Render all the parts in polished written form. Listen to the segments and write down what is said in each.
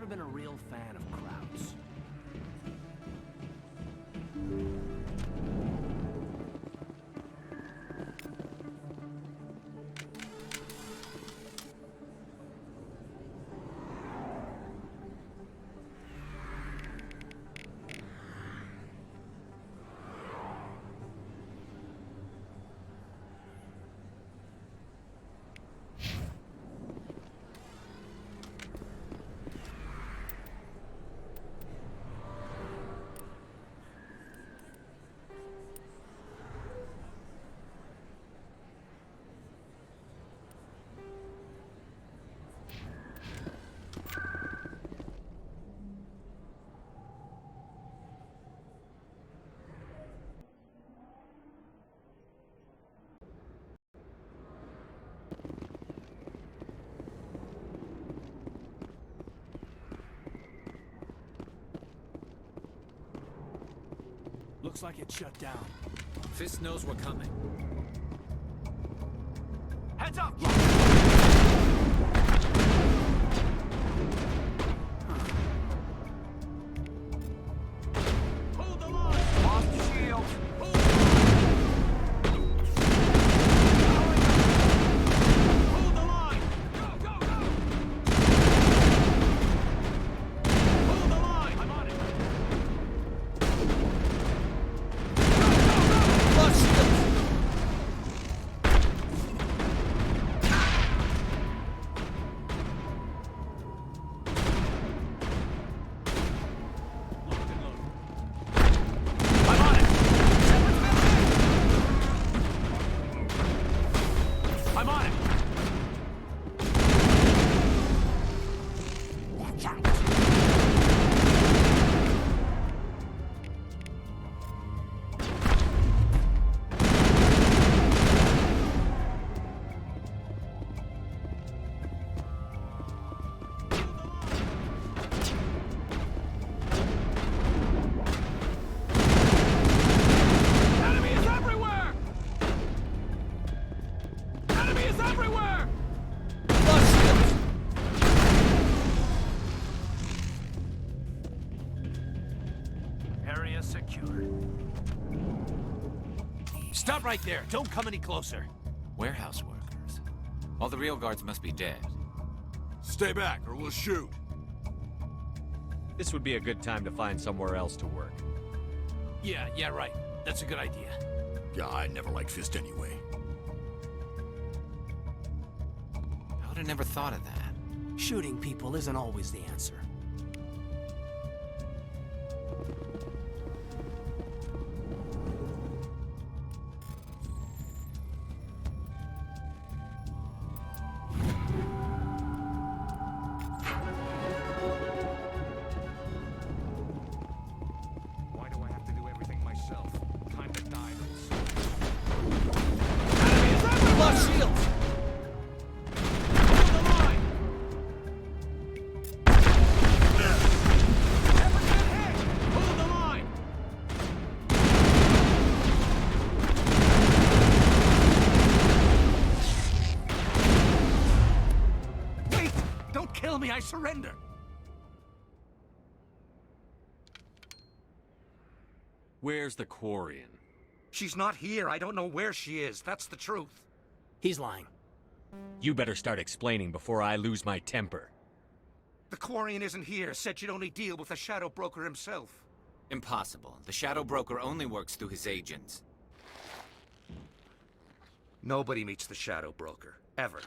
never been a real fan of crowds. Looks like it's shut down. Fist knows we're coming. Heads up! Hold the line! Lost the shield! Hold the line! Go, go, go! Hold the line! I'm on it! Stop right there. Don't come any closer. Warehouse workers. All the real guards must be dead. Stay back, or we'll shoot. This would be a good time to find somewhere else to work. Yeah, right. That's a good idea. Yeah, I never liked Fist anyway. I would have never thought of that. Shooting people isn't always the answer. I surrender. Where's the Quarian? She's not here. I don't know where she is. That's the truth. He's lying. You better start explaining before I lose my temper. The Quarian isn't here. Said she'd only deal with the Shadow Broker himself. Impossible. The Shadow Broker only works through his agents. Nobody meets the Shadow Broker. Ever.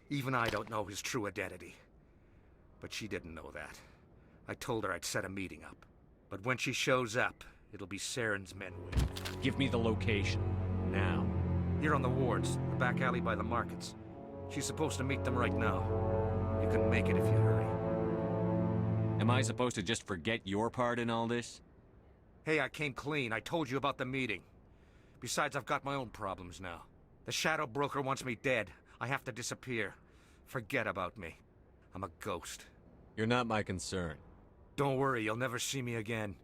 Even I don't know his true identity. But she didn't know that. I told her I'd set a meeting up. But when she shows up, it'll be Saren's men with. Give me the location. Now. Here on the wards, the back alley by the markets. She's supposed to meet them right now. You can make it if you hurry. Am I supposed to just forget your part in all this? Hey, I came clean. I told you about the meeting. Besides, I've got my own problems now. The Shadow Broker wants me dead. I have to disappear. Forget about me. I'm a ghost. You're not my concern. Don't worry, you'll never see me again.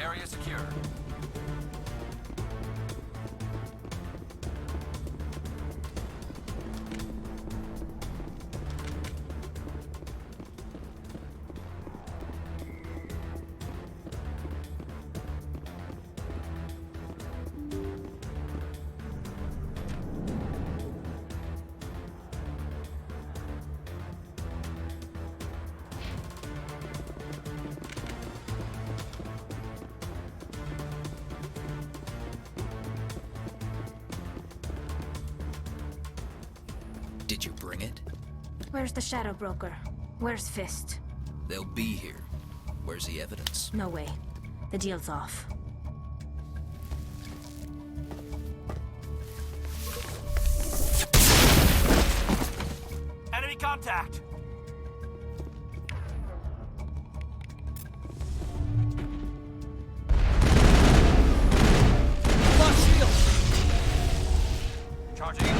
Area secure. Did you bring it? Where's the Shadow Broker? Where's Fist? They'll be here. Where's the evidence? No way. The deal's off. Enemy contact! Lost shield! Charging.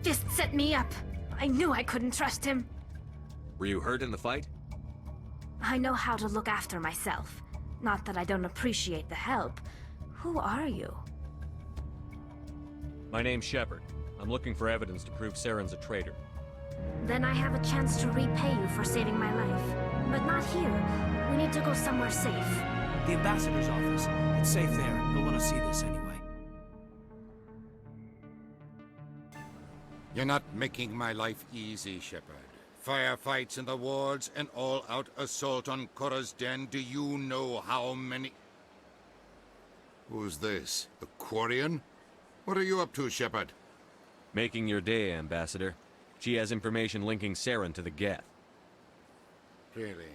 Fist set me up. I knew I couldn't trust him. Were you hurt in the fight? I know how to look after myself. Not that I don't appreciate the help. Who are you? My name's Shepard. I'm looking for evidence to prove Saren's a traitor. Then I have a chance to repay you for saving my life. But not here. We need to go somewhere safe. The ambassador's office. It's safe there. He'll want to see this anyway. You're not making my life easy, Shepard. Firefights in the wards, an all-out assault on Korra's den. Do you know how many... Who's this? The Quarian? What are you up to, Shepard? Making your day, Ambassador. She has information linking Saren to the Geth. Really?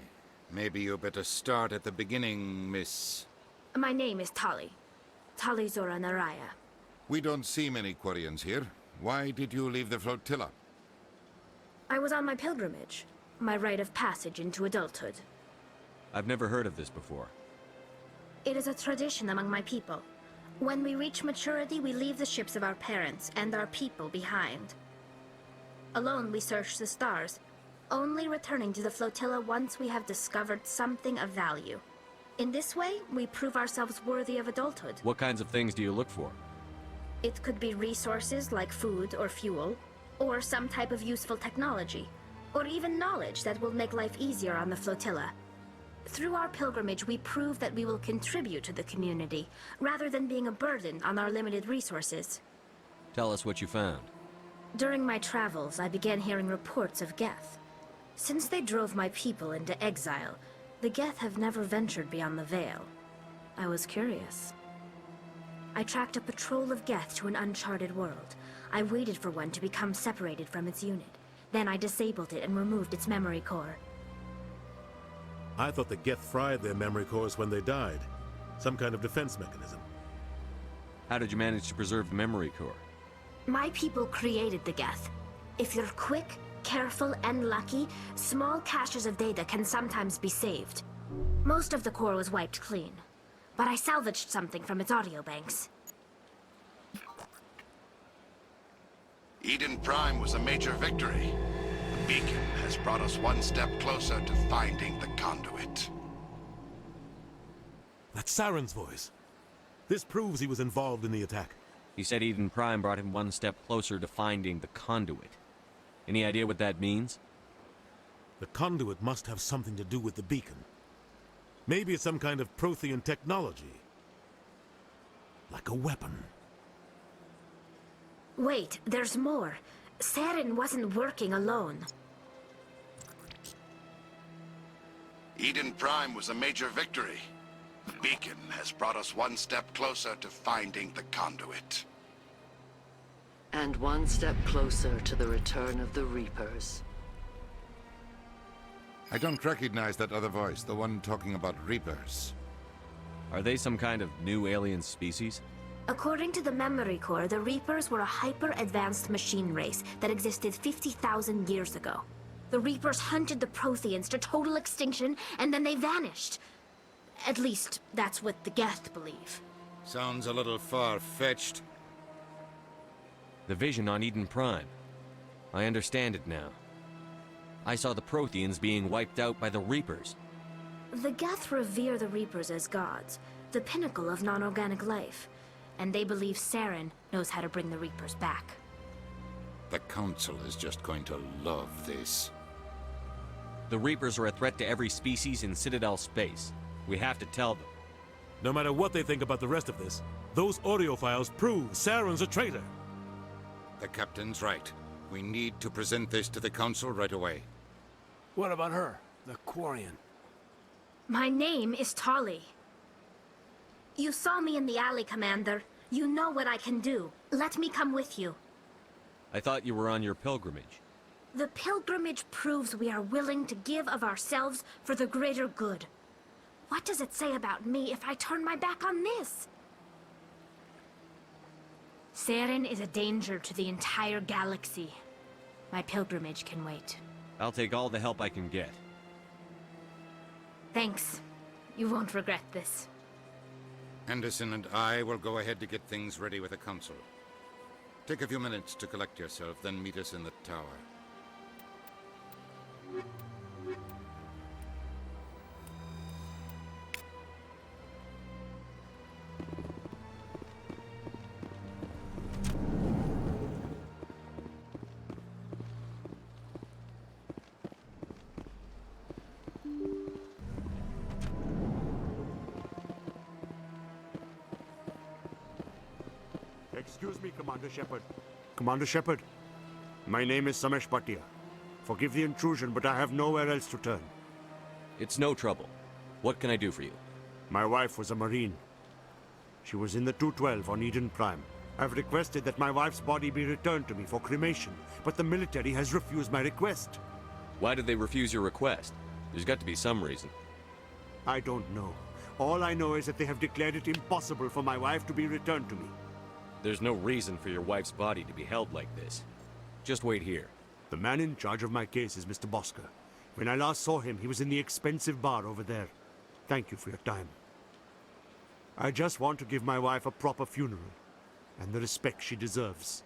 Maybe you better start at the beginning, Miss... My name is Tali. Tali Zora Naraya. We don't see many Quarians here. Why did you leave the flotilla? I was on my pilgrimage. My rite of passage into adulthood. I've never heard of this before. It is a tradition among my people. When we reach maturity, we leave the ships of our parents and our people behind. Alone, we search the stars, only returning to the flotilla once we have discovered something of value. In this way, we prove ourselves worthy of adulthood. What kinds of things do you look for? It could be resources like food or fuel, or some type of useful technology, or even knowledge that will make life easier on the flotilla. Through our pilgrimage, we prove that we will contribute to the community, rather than being a burden on our limited resources. Tell us what you found. During my travels, I began hearing reports of Geth. Since they drove my people into exile, the Geth have never ventured beyond the Veil. I was curious. I tracked a patrol of Geth to an uncharted world. I waited for one to become separated from its unit. Then I disabled it and removed its memory core. I thought the Geth fried their memory cores when they died. Some kind of defense mechanism. How did you manage to preserve the memory core? My people created the Geth. If you're quick, careful, and lucky, small caches of data can sometimes be saved. Most of the core was wiped clean, but I salvaged something from its audio banks. Eden Prime was a major victory. The beacon has brought us one step closer to finding the conduit. That's Saren's voice. This proves he was involved in the attack. He said Eden Prime brought him one step closer to finding the conduit. Any idea what that means? The conduit must have something to do with the beacon. Maybe it's some kind of Prothean technology. Like a weapon. Wait, there's more. Saren wasn't working alone. Eden Prime was a major victory. beacon has brought us one step closer to finding the conduit. And one step closer to the return of the Reapers. I don't recognize that other voice, the one talking about Reapers. Are they some kind of new alien species? According to the Memory Core, the Reapers were a hyper-advanced machine race that existed 50,000 years ago. The Reapers hunted the Protheans to total extinction, and then they vanished. At least, that's what the Geth believe. Sounds a little far-fetched. The vision on Eden Prime. I understand it now. I saw the Protheans being wiped out by the Reapers. The Geth revere the Reapers as gods, the pinnacle of non-organic life. And they believe Saren knows how to bring the Reapers back. The Council is just going to love this. The Reapers are a threat to every species in Citadel space. We have to tell them. No matter what they think about the rest of this, those audio files prove Saren's a traitor. The Captain's right. We need to present this to the Council right away. What about her? The Quarian. My name is Tali. You saw me in the alley, Commander. You know what I can do. Let me come with you. I thought you were on your pilgrimage. The pilgrimage proves we are willing to give of ourselves for the greater good. What does it say about me if I turn my back on this? Saren is a danger to the entire galaxy. My pilgrimage can wait. I'll take all the help I can get. Thanks. You won't regret this. Anderson and I will go ahead to get things ready with the Council. Take a few minutes to collect yourself, then meet us in the tower. Excuse me, Commander Shepard. Commander Shepard, my name is Samesh Bhatia. Forgive the intrusion, but I have nowhere else to turn. It's no trouble. What can I do for you? My wife was a Marine. She was in the 212 on Eden Prime. I've requested that my wife's body be returned to me for cremation, but the military has refused my request. Why did they refuse your request? There's got to be some reason. I don't know. All I know is that they have declared it impossible for my wife to be returned to me. There's no reason for your wife's body to be held like this. Just wait here. The man in charge of my case is Mr. Bosker. When I last saw him, he was in the expensive bar over there. Thank you for your time. I just want to give my wife a proper funeral, and the respect she deserves.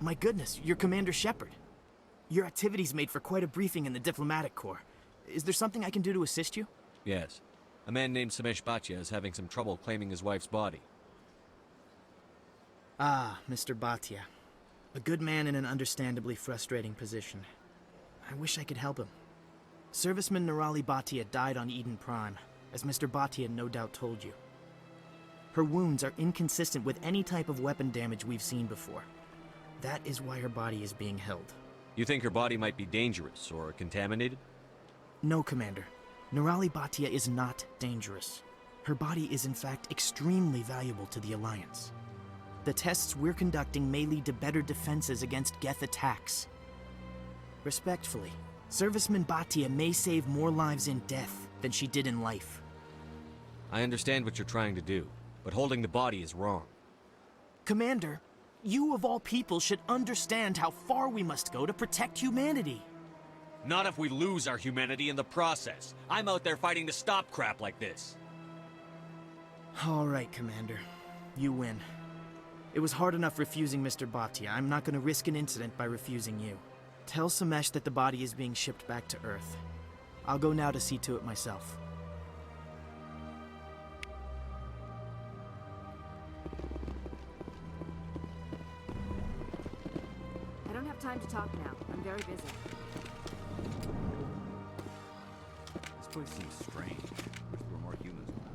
My goodness, you're Commander Shepard. Your activities made for quite a briefing in the Diplomatic Corps. Is there something I can do to assist you? Yes. A man named Samesh Bhatia is having some trouble claiming his wife's body. Ah, Mr. Bhatia. A good man in an understandably frustrating position. I wish I could help him. Serviceman Nerali Bhatia died on Eden Prime, as Mr. Bhatia no doubt told you. Her wounds are inconsistent with any type of weapon damage we've seen before. That is why her body is being held. You think her body might be dangerous or contaminated? No, Commander. Nerali Bhatia is not dangerous. Her body is in fact extremely valuable to the Alliance. The tests we're conducting may lead to better defenses against Geth attacks. Respectfully, Serviceman Bhatia may save more lives in death than she did in life. I understand what you're trying to do, but holding the body is wrong. Commander, you of all people should understand how far we must go to protect humanity. Not if we lose our humanity in the process. I'm out there fighting to stop crap like this. All right, Commander. You win. It was hard enough refusing Mr. Bhatia. I'm not going to risk an incident by refusing you. Tell Samesh that the body is being shipped back to Earth. I'll go now to see to it myself. I don't have time to talk now. I'm very busy. This place seems strange. Wish there were more humans around.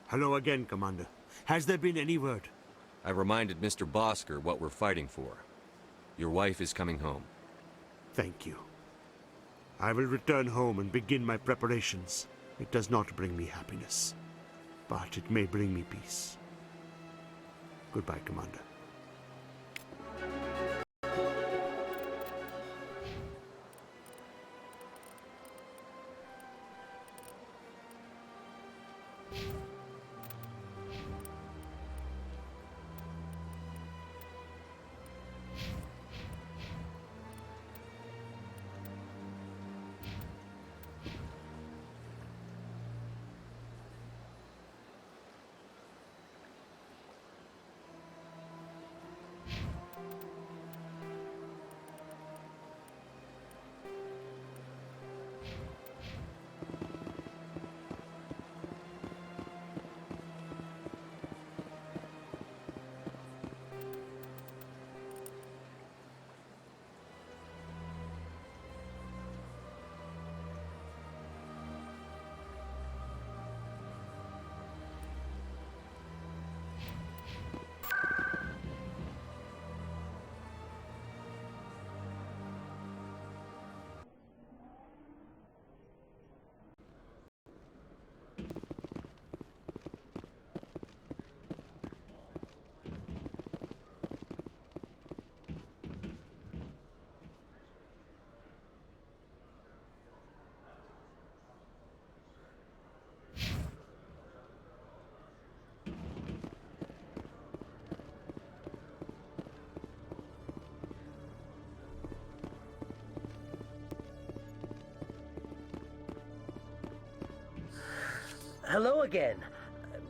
Hello again, Commander. Has there been any word? I reminded Mr. Bosker what we're fighting for. Your wife is coming home. Thank you. I will return home and begin my preparations. It does not bring me happiness, but it may bring me peace. Goodbye, Commander. Hello again.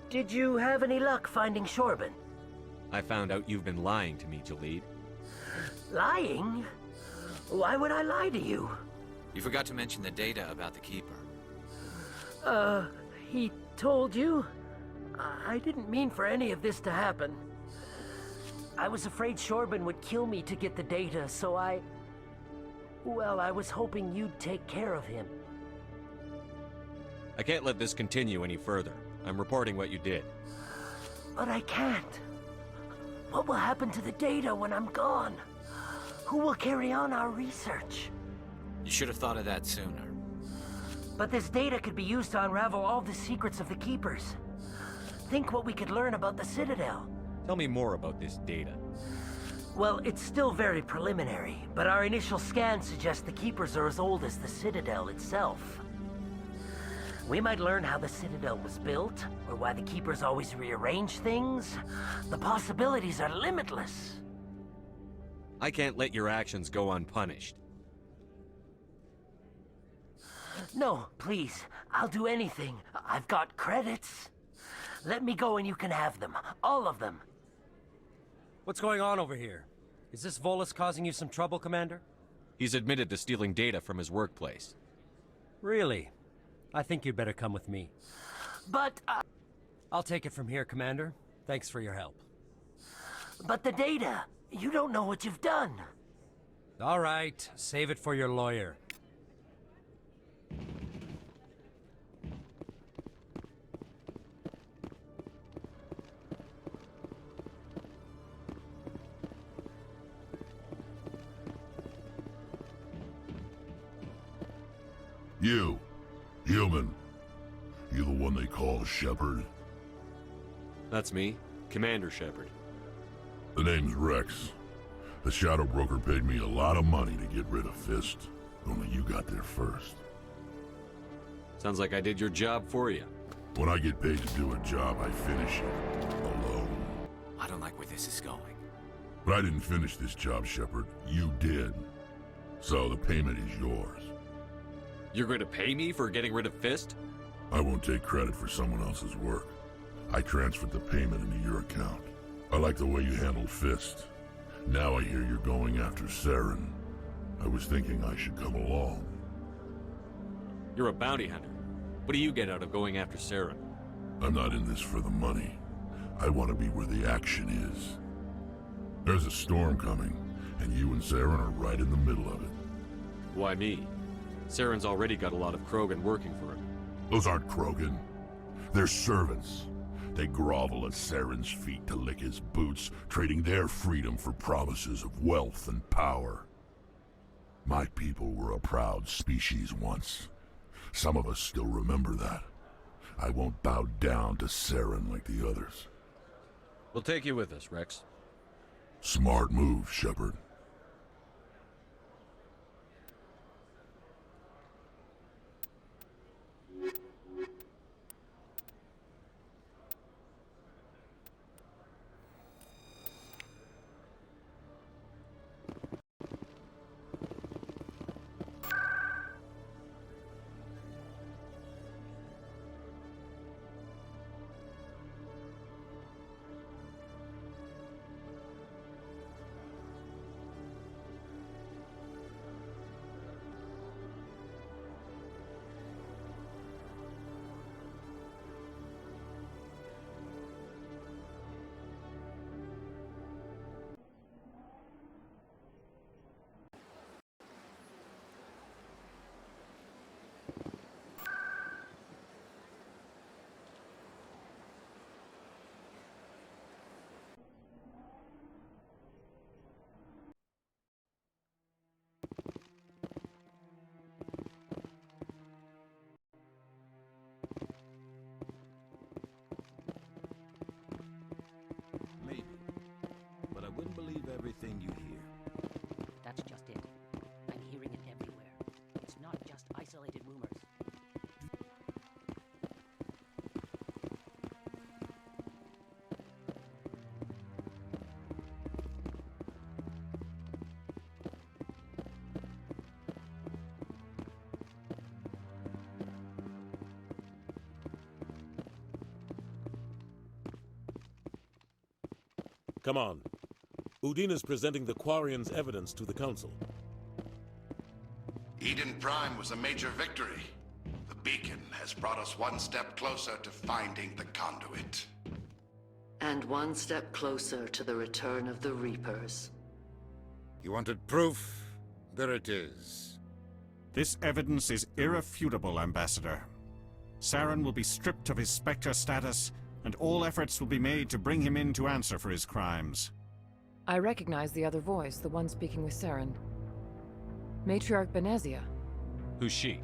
Did you have any luck finding Shorban? I found out you've been lying to me, Jalid. Lying? Why would I lie to you? You forgot to mention the data about the Keeper. He told you? I didn't mean for any of this to happen. I was afraid Shorban would kill me to get the data, so well, I was hoping you'd take care of him. I can't let this continue any further. I'm reporting what you did. But I can't. What will happen to the data when I'm gone? Who will carry on our research? You should have thought of that sooner. But this data could be used to unravel all the secrets of the Keepers. Think what we could learn about the Citadel. Tell me more about this data. Well, it's still very preliminary, but our initial scans suggest the Keepers are as old as the Citadel itself. We might learn how the Citadel was built, or why the Keepers always rearrange things. The possibilities are limitless. I can't let your actions go unpunished. No, please. I'll do anything. I've got credits. Let me go and you can have them. All of them. What's going on over here? Is this Volus causing you some trouble, Commander? He's admitted to stealing data from his workplace. Really? I think you'd better come with me. But, I'll take it from here, Commander. Thanks for your help. But the data! You don't know what you've done! All right, save it for your lawyer. You, human. You the one they call Shepard? That's me, Commander Shepard. The name's Rex. The Shadow Broker paid me a lot of money to get rid of Fist. Only you got there first. Sounds like I did your job for you. When I get paid to do a job, I finish it. Alone. I don't like where this is going. But I didn't finish this job, Shepard. You did. So the payment is yours. You're going to pay me for getting rid of Fist? I won't take credit for someone else's work. I transferred the payment into your account. I like the way you handled Fist. Now I hear you're going after Saren. I was thinking I should come along. You're a bounty hunter. What do you get out of going after Saren? I'm not in this for the money. I want to be where the action is. There's a storm coming, and you and Saren are right in the middle of it. Why me? Saren's already got a lot of Krogan working for him. Those aren't Krogan. They're servants. They grovel at Saren's feet to lick his boots, trading their freedom for promises of wealth and power. My people were a proud species once. Some of us still remember that. I won't bow down to Saren like the others. We'll take you with us, Rex. Smart move, Shepard. Maybe. But I wouldn't believe everything you hear. That's just it. I'm hearing it everywhere. It's not just isolated rumors. Come on. Udina's presenting the Quarians' evidence to the Council. Eden Prime was a major victory. The beacon has brought us one step closer to finding the conduit. And one step closer to the return of the Reapers. You wanted proof? There it is. This evidence is irrefutable, Ambassador. Saren will be stripped of his Spectre status, and all efforts will be made to bring him in to answer for his crimes. I recognize the other voice, the one speaking with Saren. Matriarch Benezia. Who's she?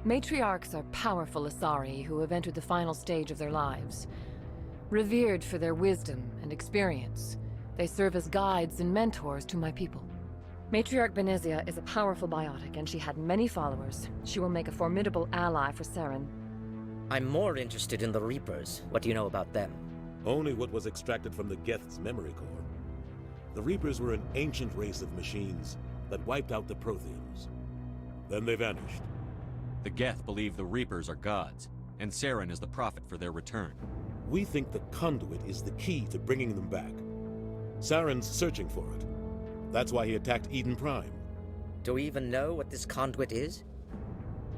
Matriarchs are powerful Asari who have entered the final stage of their lives. Revered for their wisdom and experience, they serve as guides and mentors to my people. Matriarch Benezia is a powerful biotic, and she had many followers. She will make a formidable ally for Saren. I'm more interested in the Reapers. What do you know about them? Only what was extracted from the Geth's memory core. The Reapers were an ancient race of machines that wiped out the Protheans. Then they vanished. The Geth believe the Reapers are gods, and Saren is the prophet for their return. We think the conduit is the key to bringing them back. Saren's searching for it. That's why he attacked Eden Prime. Do we even know what this conduit is?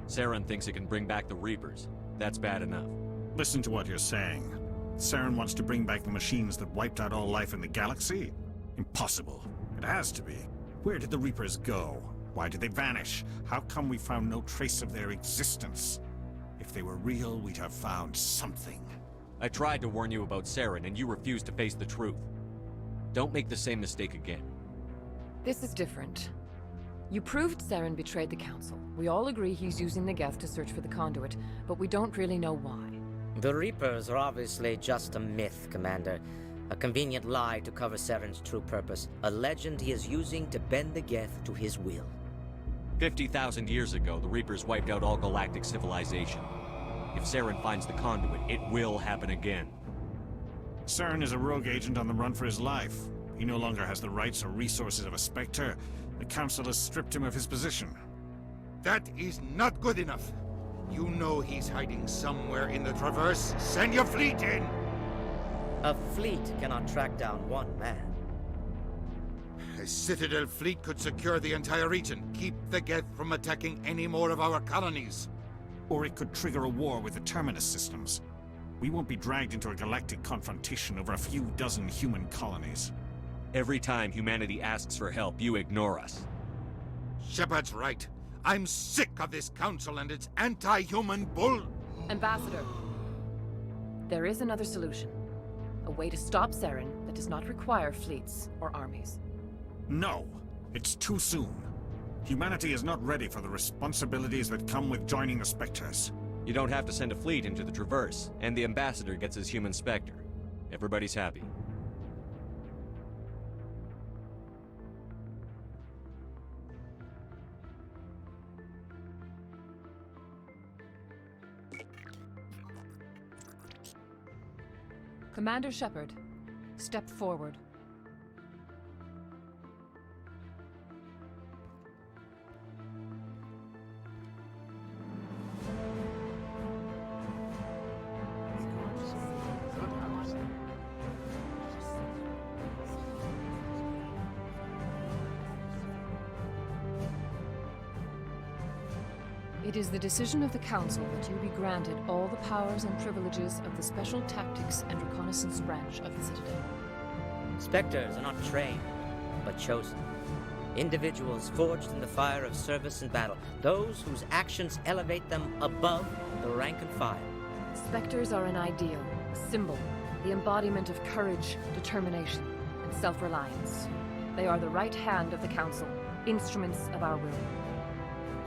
Saren thinks it can bring back the Reapers. That's bad enough. Listen to what you're saying. Saren wants to bring back the machines that wiped out all life in the galaxy? Impossible. It has to be. Where did the Reapers go? Why did they vanish? How come we found no trace of their existence? If they were real, we'd have found something. I tried to warn you about Saren, and you refused to face the truth. Don't make the same mistake again. This is different. You proved Saren betrayed the Council. We all agree he's using the Geth to search for the conduit, but we don't really know why. The Reapers are obviously just a myth, Commander. A convenient lie to cover Saren's true purpose. A legend he is using to bend the Geth to his will. 50,000 years ago, the Reapers wiped out all galactic civilization. If Saren finds the conduit, it will happen again. Saren is a rogue agent on the run for his life. He no longer has the rights or resources of a Spectre. The Council has stripped him of his position. That is not good enough. You know he's hiding somewhere in the Traverse. Send your fleet in! A fleet cannot track down one man. A Citadel fleet could secure the entire region, keep the Geth from attacking any more of our colonies. Or it could trigger a war with the Terminus systems. We won't be dragged into a galactic confrontation over a few dozen human colonies. Every time humanity asks for help, you ignore us. Shepard's right. I'm sick of this council and its anti-human bull... Ambassador, there is another solution. A way to stop Saren that does not require fleets or armies. No! It's too soon. Humanity is not ready for the responsibilities that come with joining the Spectres. You don't have to send a fleet into the Traverse, and the Ambassador gets his human Spectre. Everybody's happy. Commander Shepard, step forward. It is the decision of the Council that you be granted all the powers and privileges of the Special Tactics and Reconnaissance Branch of the Citadel. Spectres are not trained, but chosen. Individuals forged in the fire of service and battle. Those whose actions elevate them above the rank and file. Spectres are an ideal, a symbol, the embodiment of courage, determination, and self-reliance. They are the right hand of the Council, instruments of our will.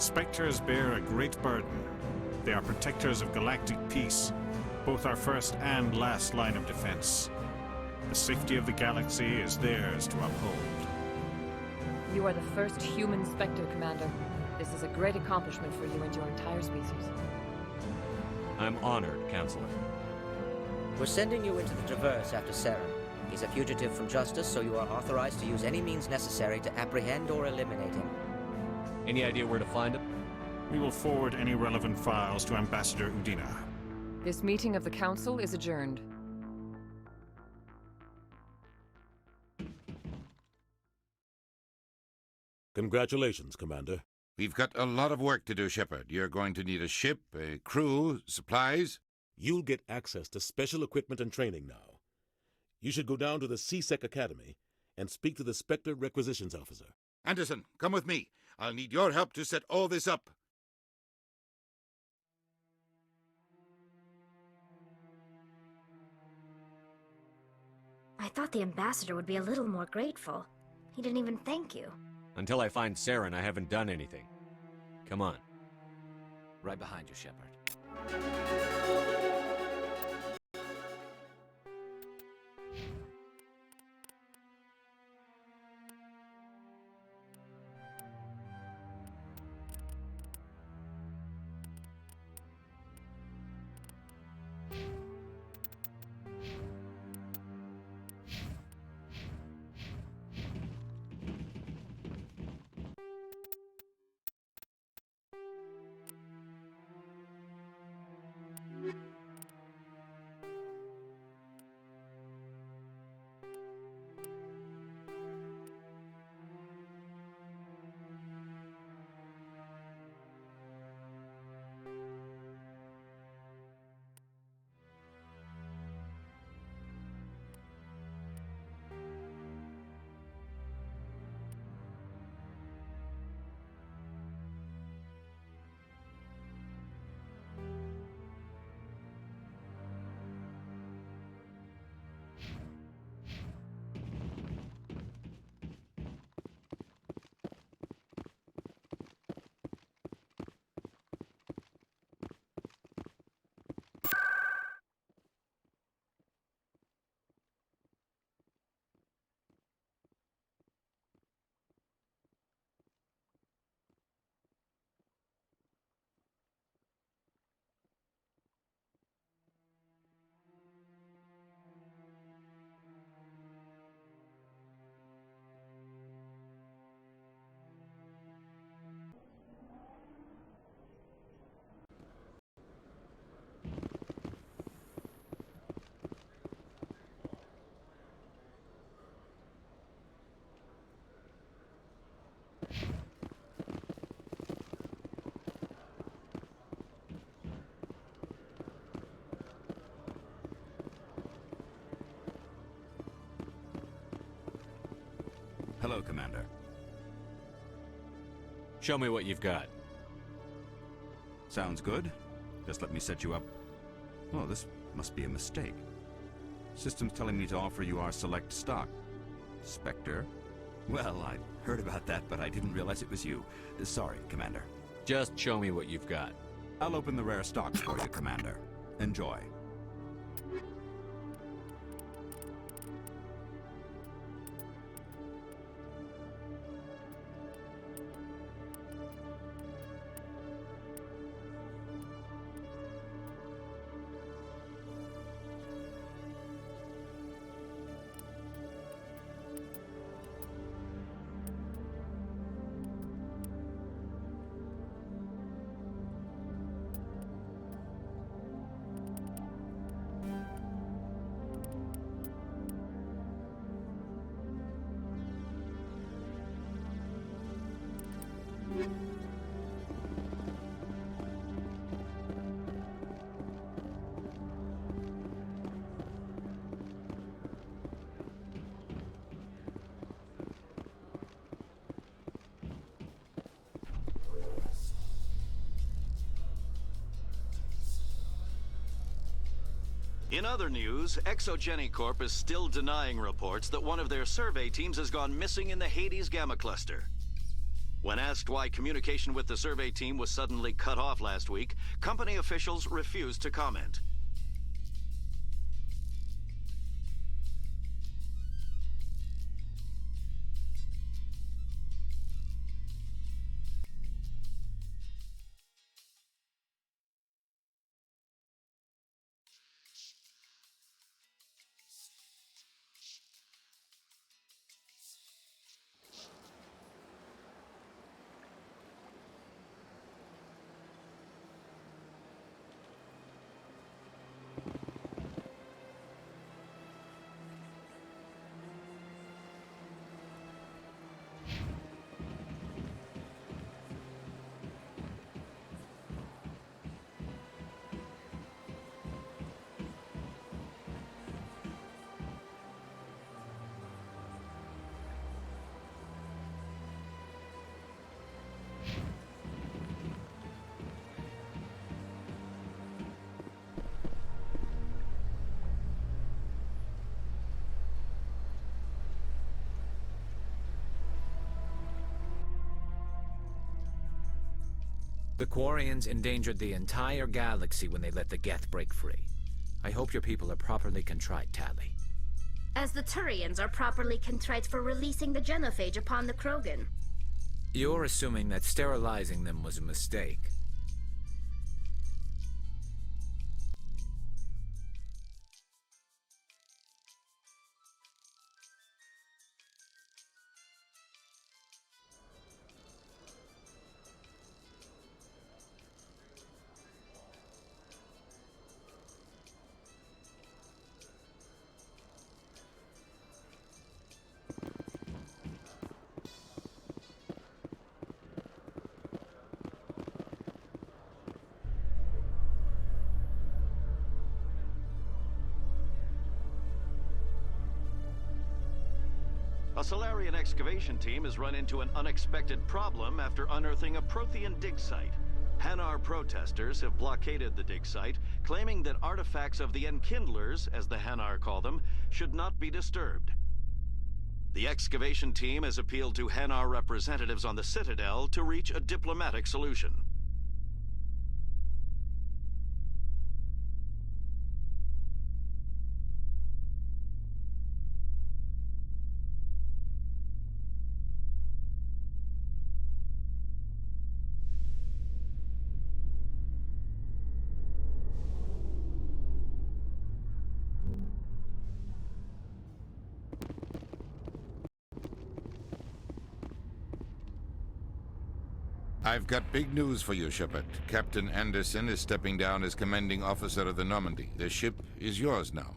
Spectres bear a great burden. They are protectors of galactic peace, both our first and last line of defense. The safety of the galaxy is theirs to uphold. You are the first human Spectre, Commander. This is a great accomplishment for you and your entire species. I'm honored, Counselor. We're sending you into the Traverse after Saren. He's a fugitive from justice, so you are authorized to use any means necessary to apprehend or eliminate him. Any idea where to find him? We will forward any relevant files to Ambassador Udina. This meeting of the Council is adjourned. Congratulations, Commander. We've got a lot of work to do, Shepard. You're going to need a ship, a crew, supplies. You'll get access to special equipment and training now. You should go down to the C-Sec Academy and speak to the Spectre Requisitions Officer. Anderson, come with me. I'll need your help to set all this up. I thought the Ambassador would be a little more grateful. He didn't even thank you. Until I find Saren, I haven't done anything. Come on. Right behind you, Shepard. you Show me what you've got. Sounds good. Just let me set you up. Oh, this must be a mistake. System's telling me to offer you our select stock. Spectre? Well, I heard about that, but I didn't realize it was you. Sorry, Commander. Just show me what you've got. I'll open the rare stocks for you, Commander. Enjoy. In other news, Exogeny Corp is still denying reports that one of their survey teams has gone missing in the Hades Gamma Cluster. When asked why communication with the survey team was suddenly cut off last week, company officials refused to comment. The Quarians endangered the entire galaxy when they let the Geth break free. I hope your people are properly contrite, Tally. As the Turians are properly contrite for releasing the genophage upon the Krogan. You're assuming that sterilizing them was a mistake. A Solarian excavation team has run into an unexpected problem after unearthing a Prothean dig site. Hanar protesters have blockaded the dig site, claiming that artifacts of the Enkindlers, as the Hanar call them, should not be disturbed. The excavation team has appealed to Hanar representatives on the Citadel to reach a diplomatic solution. I've got big news for you, Shepard. Captain Anderson is stepping down as commanding officer of the Normandy. The ship is yours now.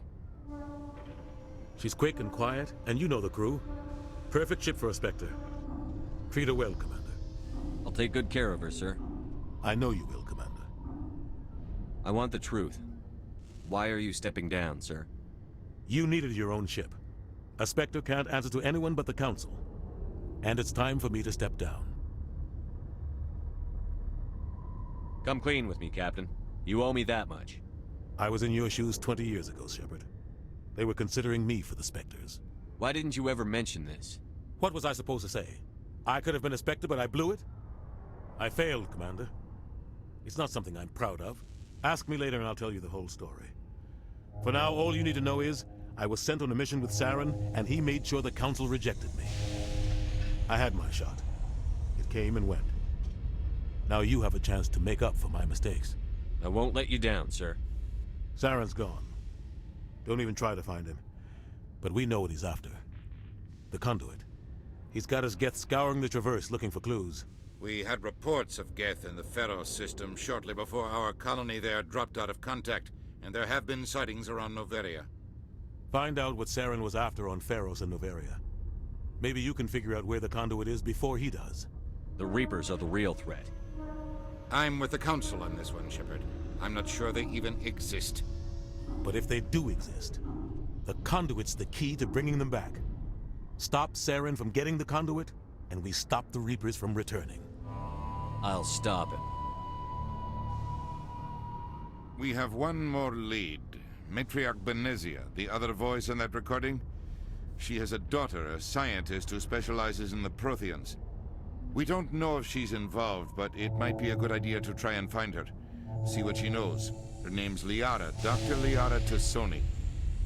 She's quick and quiet, and you know the crew. Perfect ship for a Spectre. Treat her well, Commander. I'll take good care of her, sir. I know you will, Commander. I want the truth. Why are you stepping down, sir? You needed your own ship. A Spectre can't answer to anyone but the Council. And it's time for me to step down. Come clean with me, Captain. You owe me that much. I was in your shoes 20 years ago, Shepard. They were considering me for the Spectres. Why didn't you ever mention this? What was I supposed to say? I could have been a Spectre, but I blew it? I failed, Commander. It's not something I'm proud of. Ask me later and I'll tell you the whole story. For now, all you need to know is, I was sent on a mission with Saren, and he made sure the Council rejected me. I had my shot. It came and went. Now you have a chance to make up for my mistakes. I won't let you down, sir. Saren's gone. Don't even try to find him. But we know what he's after. The conduit. He's got his Geth scouring the Traverse looking for clues. We had reports of Geth in the Pharos system shortly before our colony there dropped out of contact, and there have been sightings around Noveria. Find out what Saren was after on Pharos and Noveria. Maybe you can figure out where the conduit is before he does. The Reapers are the real threat. I'm with the Council on this one, Shepard. I'm not sure they even exist. But if they do exist, the conduit's the key to bringing them back. Stop Saren from getting the conduit, and we stop the Reapers from returning. I'll stop him. We have one more lead. Matriarch Benezia, the other voice in that recording. She has a daughter, a scientist who specializes in the Protheans. We don't know if she's involved, but it might be a good idea to try and find her. See what she knows. Her name's Liara, Dr. Liara Tassoni.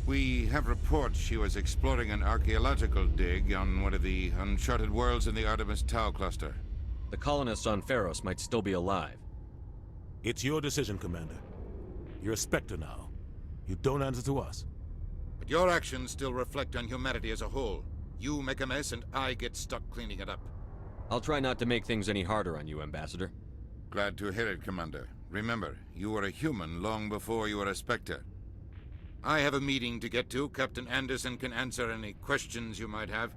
We have reports she was exploring an archaeological dig on one of the uncharted worlds in the Artemis Tau cluster. The colonists on Pharos might still be alive. It's your decision, Commander. You're a Spectre now. You don't answer to us. But your actions still reflect on humanity as a whole. You make a mess and I get stuck cleaning it up. I'll try not to make things any harder on you, Ambassador. Glad to hear it, Commander. Remember, you were a human long before you were a Spectre. I have a meeting to get to. Captain Anderson can answer any questions you might have.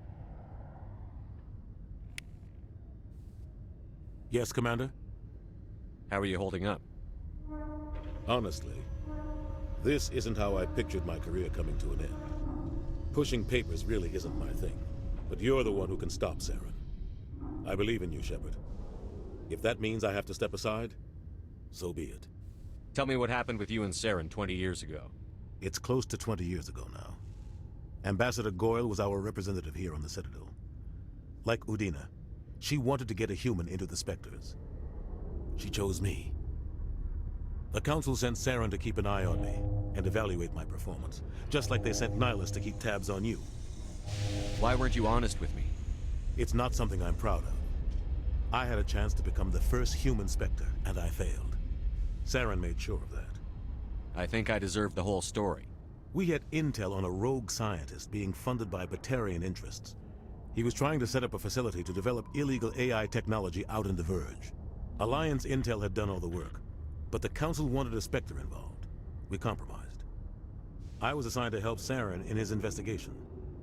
Yes, Commander? How are you holding up? Honestly, this isn't how I pictured my career coming to an end. Pushing papers really isn't my thing, but you're the one who can stop Saren. I believe in you, Shepard. If that means I have to step aside, so be it. Tell me what happened with you and Saren 20 years ago. It's close to 20 years ago now. Ambassador Goyle was our representative here on the Citadel. Like Udina, she wanted to get a human into the Spectres. She chose me. The Council sent Saren to keep an eye on me and evaluate my performance, just like they sent Nihilus to keep tabs on you. Why weren't you honest with me? It's not something I'm proud of. I had a chance to become the first human Spectre, and I failed. Saren made sure of that. I think I deserve the whole story. We had intel on a rogue scientist being funded by Batarian interests. He was trying to set up a facility to develop illegal AI technology out in the Verge. Alliance intel had done all the work, but the Council wanted a Spectre involved. We compromised. I was assigned to help Saren in his investigation.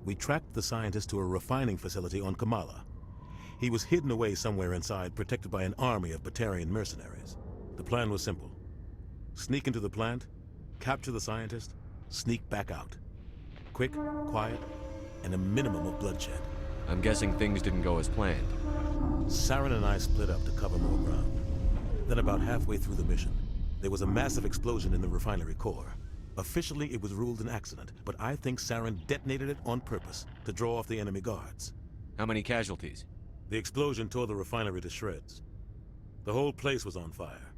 We tracked the scientist to a refining facility on Kamala. He was hidden away somewhere inside, protected by an army of Batarian mercenaries. The plan was simple. Sneak into the plant, capture the scientist, sneak back out. Quick, quiet, and a minimum of bloodshed. I'm guessing things didn't go as planned. Saren and I split up to cover more ground. Then about halfway through the mission, there was a massive explosion in the refinery core. Officially, it was ruled an accident, but I think Saren detonated it on purpose to draw off the enemy guards. How many casualties? The explosion tore the refinery to shreds. The whole place was on fire.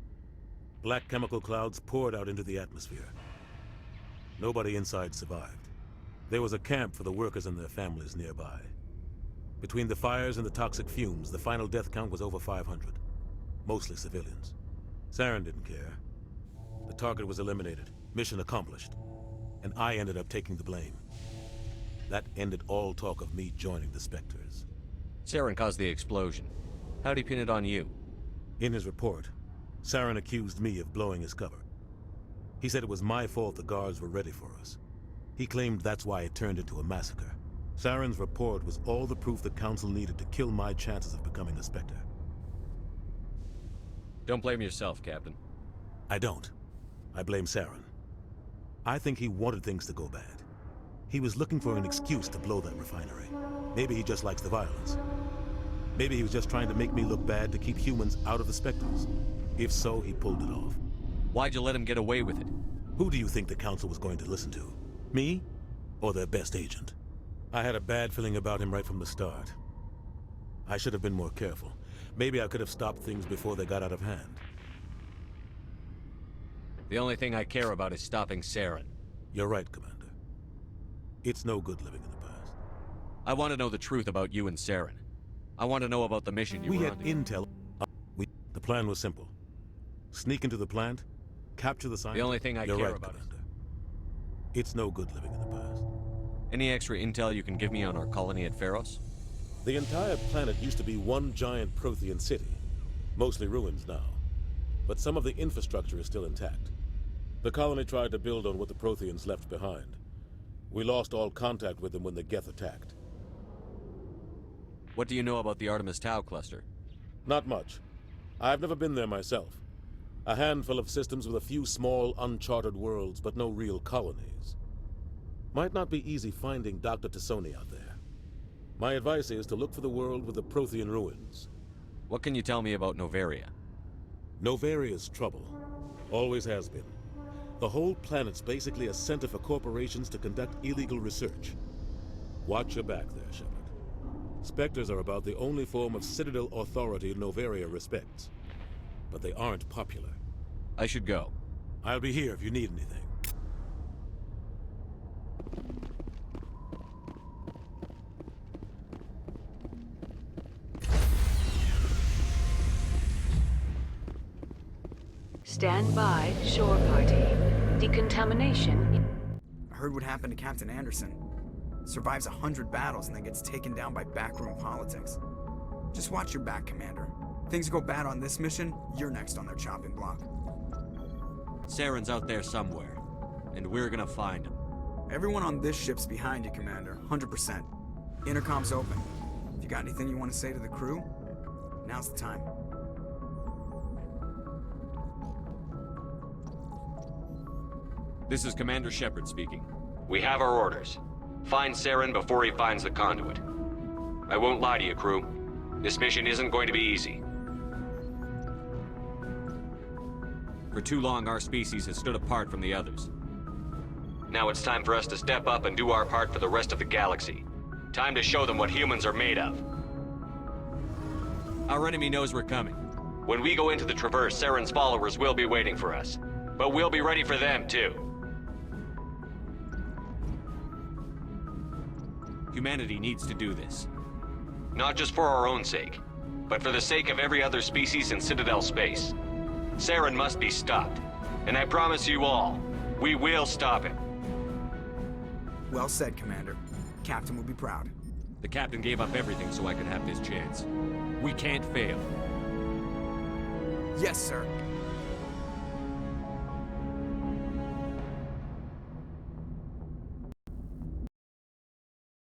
Black chemical clouds poured out into the atmosphere. Nobody inside survived. There was a camp for the workers and their families nearby. Between the fires and the toxic fumes, the final death count was over 500. Mostly civilians. Saren didn't care. The target was eliminated. Mission accomplished. And I ended up taking the blame. That ended all talk of me joining the Spectres. Saren caused the explosion. How'd he pin it on you? In his report, Saren accused me of blowing his cover. He said it was my fault the guards were ready for us. He claimed that's why it turned into a massacre. Saren's report was all the proof the Council needed to kill my chances of becoming a Spectre. Don't blame yourself, Captain. I don't. I blame Saren. I think he wanted things to go bad. He was looking for an excuse to blow that refinery. Maybe he just likes the violence. Maybe he was just trying to make me look bad to keep humans out of the Spectres. If so, he pulled it off. Why'd you let him get away with it? Who do you think the Council was going to listen to? Me? Or their best agent? I had a bad feeling about him right from the start. I should have been more careful. Maybe I could have stopped things before they got out of hand. The only thing I care about is stopping Saren. You're right, Commander. It's no good living in the past. I want to know the truth about you and Saren. I want to know about the mission you were on. We had intel. The plan was simple. Sneak into the plant, capture the scientist. The only thing I You're care right, about Commander. It's no good living in the past. Any extra intel you can give me on our colony at Pharos? The entire planet used to be one giant Prothean city. Mostly ruins now. But some of the infrastructure is still intact. The colony tried to build on what the Protheans left behind. We lost all contact with them when the Geth attacked. What do you know about the Artemis Tau cluster? Not much. I've never been there myself. A handful of systems with a few small, uncharted worlds, but no real colonies. Might not be easy finding Dr. Tassoni out there. My advice is to look for the world with the Prothean ruins. What can you tell me about Noveria? Noveria's trouble. Always has been. The whole planet's basically a center for corporations to conduct illegal research. Watch your back there, Shepard. Spectres are about the only form of Citadel authority Noveria respects. But they aren't popular. I should go. I'll be here if you need anything. Stand by, shore party. Decontamination. I heard what happened to Captain Anderson. Survives 100 battles and then gets taken down by backroom politics. Just watch your back, Commander. Things go bad on this mission, you're next on their chopping block. Saren's out there somewhere, and we're gonna find him. Everyone on this ship's behind you, Commander, 100%. Intercom's open. If you got anything you want to say to the crew, now's the time. This is Commander Shepard speaking. We have our orders. Find Saren before he finds the conduit. I won't lie to you, crew. This mission isn't going to be easy. For too long, our species has stood apart from the others. Now it's time for us to step up and do our part for the rest of the galaxy. Time to show them what humans are made of. Our enemy knows we're coming. When we go into the Traverse, Saren's followers will be waiting for us. But we'll be ready for them, too. Humanity needs to do this. Not just for our own sake, but for the sake of every other species in Citadel space. Saren must be stopped. And I promise you all, we will stop him. Well said, Commander. Captain will be proud. The Captain gave up everything so I could have this chance. We can't fail. Yes, sir.